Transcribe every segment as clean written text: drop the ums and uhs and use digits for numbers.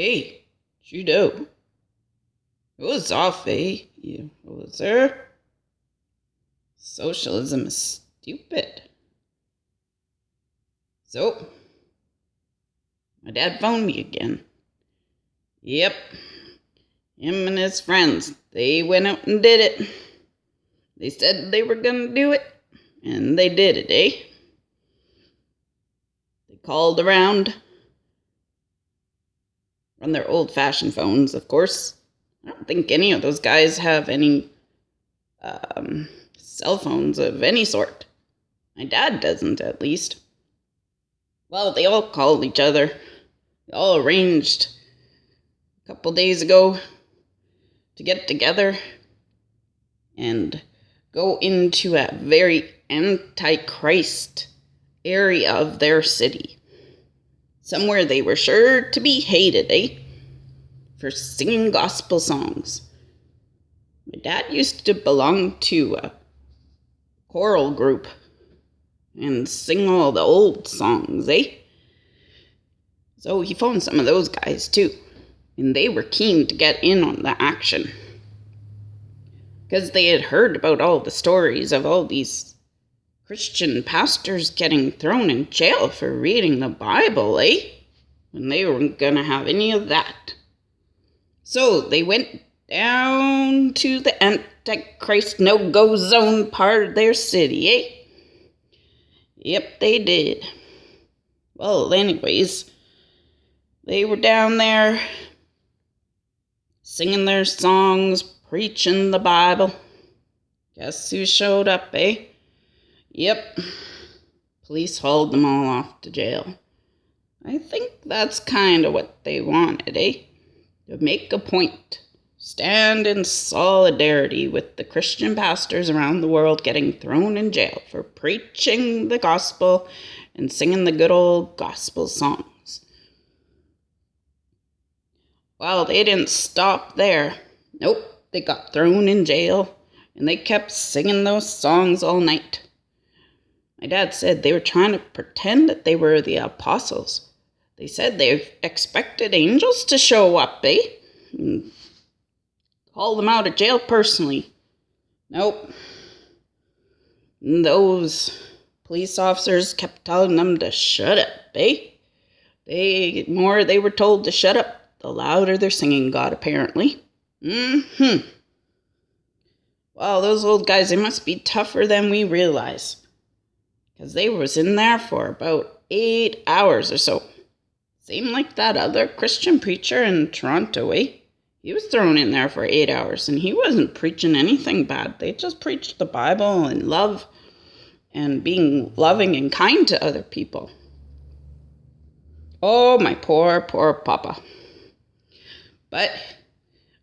Hey, Judo. It was off, eh? You loser. Socialism is stupid. So, my dad phoned me again. Yep. Him and his friends, they went out and did it. They said they were gonna do it, and they did it, eh? They called around on their old-fashioned phones, of course. I don't think any of those guys have any cell phones of any sort. My dad doesn't, at least. Well, they all called each other. They all arranged a couple days ago to get together and go into a very anti-Christ area of their city. Somewhere they were sure to be hated, eh? For singing gospel songs. My dad used to belong to a choral group and sing all the old songs, eh? So he phoned some of those guys too, and they were keen to get in on the action. Because they had heard about all the stories of all these Christian pastors getting thrown in jail for reading the Bible, eh? And they weren't gonna have any of that. So they went down to the Antichrist no-go zone part of their city, eh? Yep, they did. Well, anyways, they were down there singing their songs, preaching the Bible. Guess who showed up, eh? Yep. Police hauled them all off to jail. I think that's kind of what they wanted, eh? To make a point. Stand in solidarity with the Christian pastors around the world getting thrown in jail for preaching the gospel and singing the good old gospel songs. Well, they didn't stop there. Nope, they got thrown in jail, and they kept singing those songs all night. My dad said they were trying to pretend that they were the apostles. They said they expected angels to show up, eh? And call them out of jail personally. Nope. And those police officers kept telling them to shut up, eh? The more they were told to shut up, the louder their singing got, apparently. Well, those old guys, they must be tougher than we realize. Because they was in there for about 8 hours or so. Same like that other Christian preacher in Toronto, eh? He was thrown in there for 8 hours, and he wasn't preaching anything bad. They just preached the Bible and love and being loving and kind to other people. Oh, my poor, poor papa. But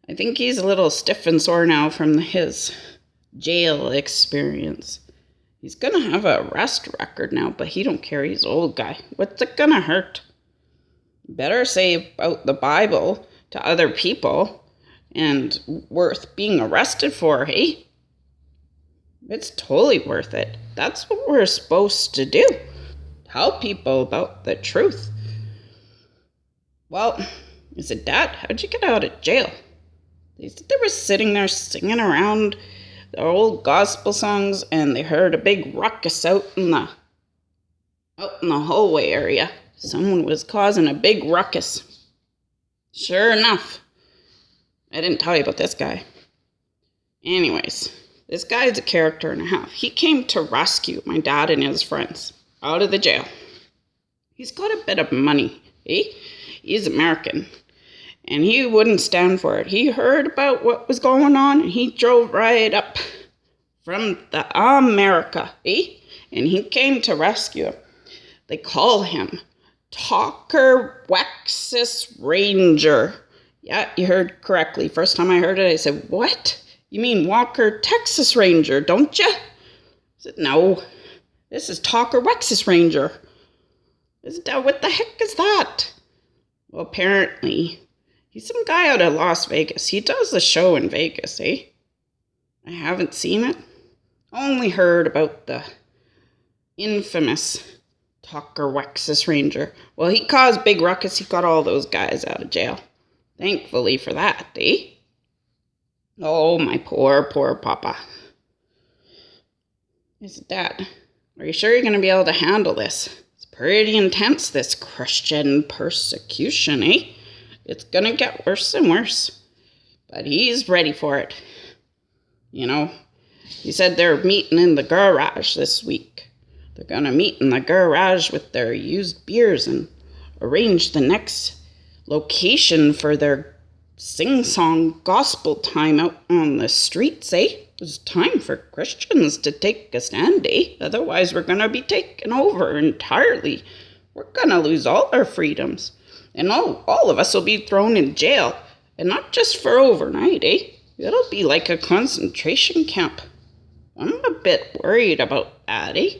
I think he's a little stiff and sore now from his jail experience. He's gonna have an arrest record now, but he don't care. He's an old guy. What's it gonna hurt? Better say about the Bible to other people and worth being arrested for, hey? It's totally worth it. That's what we're supposed to do. Tell people about the truth. Well, I said, Dad, how'd you get out of jail? They said they were sitting there singing around the old gospel songs, and they heard a big ruckus out in the hallway area. Someone was causing a big ruckus. Sure enough. I didn't tell you about this guy. Anyways, this guy's a character and a half. He came to rescue my dad and his friends out of the jail. He's got a bit of money, eh? He's American. And he wouldn't stand for it. He heard about what was going on, and he drove right up from the America, eh? And he came to rescue him. They call him Talker Wexas Ranger. Yeah, you heard correctly. First time I heard it, I said, what? You mean Walker, Texas Ranger, don't you? I said, no. This is Talker Wexas Ranger. What the heck is that? Well, apparently, he's some guy out of Las Vegas. He does a show in Vegas, eh? I haven't seen it. Only heard about the infamous Tucker Wexas Ranger. Well, he caused big ruckus. He got all those guys out of jail. Thankfully for that, eh? Oh, my poor papa. Is it Dad? Are you sure you're going to be able to handle this? It's pretty intense, this Christian persecution, eh? It's going to get worse and worse. But he's ready for it. You know, he said they're meeting in the garage this week. They're going to meet in the garage with their used beers and arrange the next location for their sing-song gospel time out on the streets, eh? It's time for Christians to take a stand, eh? Otherwise, we're going to be taken over entirely. We're going to lose all our freedoms. And all of us will be thrown in jail. And not just for overnight, eh? It'll be like a concentration camp. I'm a bit worried about that, eh?